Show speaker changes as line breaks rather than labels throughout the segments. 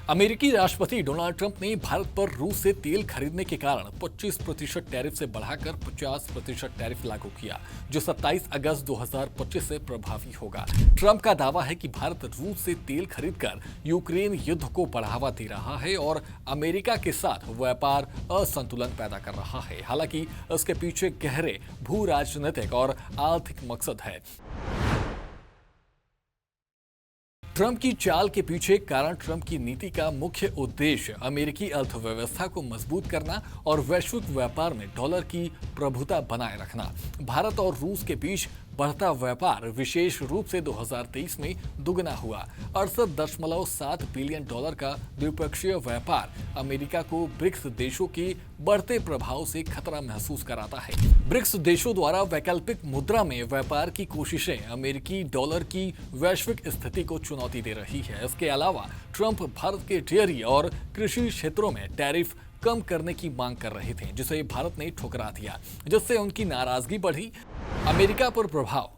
अमेरिकी राष्ट्रपति Donald Trump ने भारत पर रूस से तेल खरीदने के कारण 25% टैरिफ से बढ़ाकर 50% टैरिफ लागू किया, जो 27 अगस्त 2025 से प्रभावी होगा। ट्रंप का दावा है कि भारत रूस से तेल खरीदकर यूक्रेन युद्ध को बढ़ावा दे रहा है और अमेरिका के साथ व्यापार असंतुलन पैदा कर रहा है। हालांकि इसके पीछे गहरे भू राजनीतिक और आर्थिक मकसद है। ट्रंप की चाल के पीछे कारण ट्रंप की नीति का मुख्य उद्देश्य अमेरिकी अर्थव्यवस्था को मजबूत करना और वैश्विक व्यापार में डॉलर की प्रभुता बनाए रखना। भारत और रूस के बीच बढ़ता व्यापार विशेष रूप से 2023 में दुगना हुआ। 68.7 बिलियन डॉलर का द्विपक्षीय व्यापार अमेरिका को ब्रिक्स देशों के बढ़ते प्रभाव से खतरा महसूस कराता है। ब्रिक्स देशों द्वारा वैकल्पिक मुद्रा में व्यापार की कोशिशें अमेरिकी डॉलर की वैश्विक स्थिति को चुनौती दे रही है। इसके अलावा ट्रंप भारत के डेयरी और कृषि क्षेत्रों में टैरिफ कम करने की मांग कर रहे थे, जिसे भारत ने ठुकरा दिया, जिससे उनकी नाराजगी बढ़ी। अमेरिका पर प्रभाव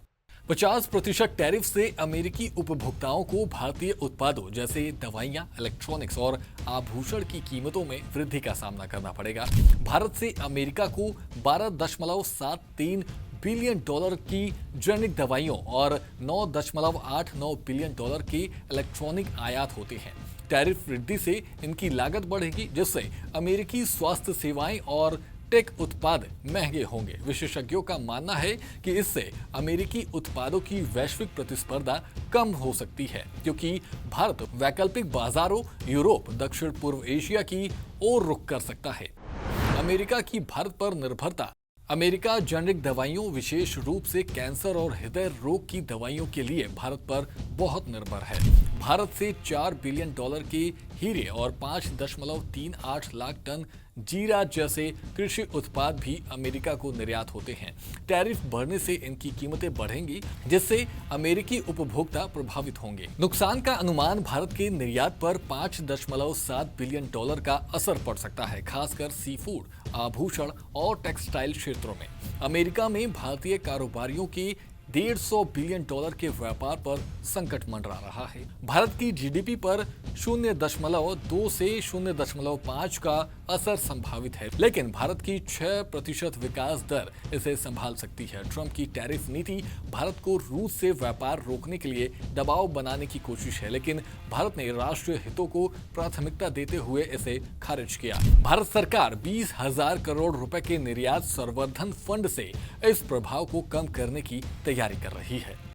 50% टैरिफ से अमेरिकी उपभोक्ताओं को भारतीय उत्पादों जैसे दवाइयां, इलेक्ट्रॉनिक्स और आभूषण की कीमतों में वृद्धि का सामना करना पड़ेगा। भारत से अमेरिका को 12.73 बिलियन डॉलर की जेनेरिक दवाइयों और 9.89 बिलियन डॉलर के इलेक्ट्रॉनिक आयात होते हैं। टैरिफ वृद्धि से इनकी लागत बढ़ेगी, जिससे अमेरिकी स्वास्थ्य सेवाएं और टेक उत्पाद महंगे होंगे। विशेषज्ञों का मानना है कि इससे अमेरिकी उत्पादों की वैश्विक प्रतिस्पर्धा कम हो सकती है, क्योंकि भारत वैकल्पिक बाजारों यूरोप, दक्षिण पूर्व एशिया की ओर रुख कर सकता है। अमेरिका की भारत पर निर्भरता अमेरिका जेनेरिक दवाइयों, विशेष रूप से कैंसर और हृदय रोग की दवाइयों के लिए भारत पर बहुत निर्भर है। भारत से 4 बिलियन डॉलर के हीरे और 5.38 लाख टन जीरा जैसे कृषि उत्पाद भी अमेरिका को निर्यात होते हैं। टैरिफ बढ़ने से इनकी कीमतें बढ़ेंगी, जिससे अमेरिकी उपभोक्ता प्रभावित होंगे। नुकसान का अनुमान भारत के निर्यात पर 5.7 बिलियन डॉलर का असर पड़ सकता है, खासकर सी फूड, आभूषण और टेक्सटाइल क्षेत्रों में। अमेरिका में भारतीय कारोबारियों के 150 बिलियन डॉलर के व्यापार पर संकट मंडरा रहा है। भारत की जीडीपी पर 0.2 से 0.5 का असर संभावित है, लेकिन भारत की 6% विकास दर इसे संभाल सकती है। ट्रंप की टैरिफ नीति भारत को रूस से व्यापार रोकने के लिए दबाव बनाने की कोशिश है, लेकिन भारत ने राष्ट्रीय हितों को प्राथमिकता देते हुए इसे खारिज किया। भारत सरकार 20,000 करोड़ रुपए के निर्यात संवर्धन फंड से इस प्रभाव को कम करने की तैयारी कर रही है।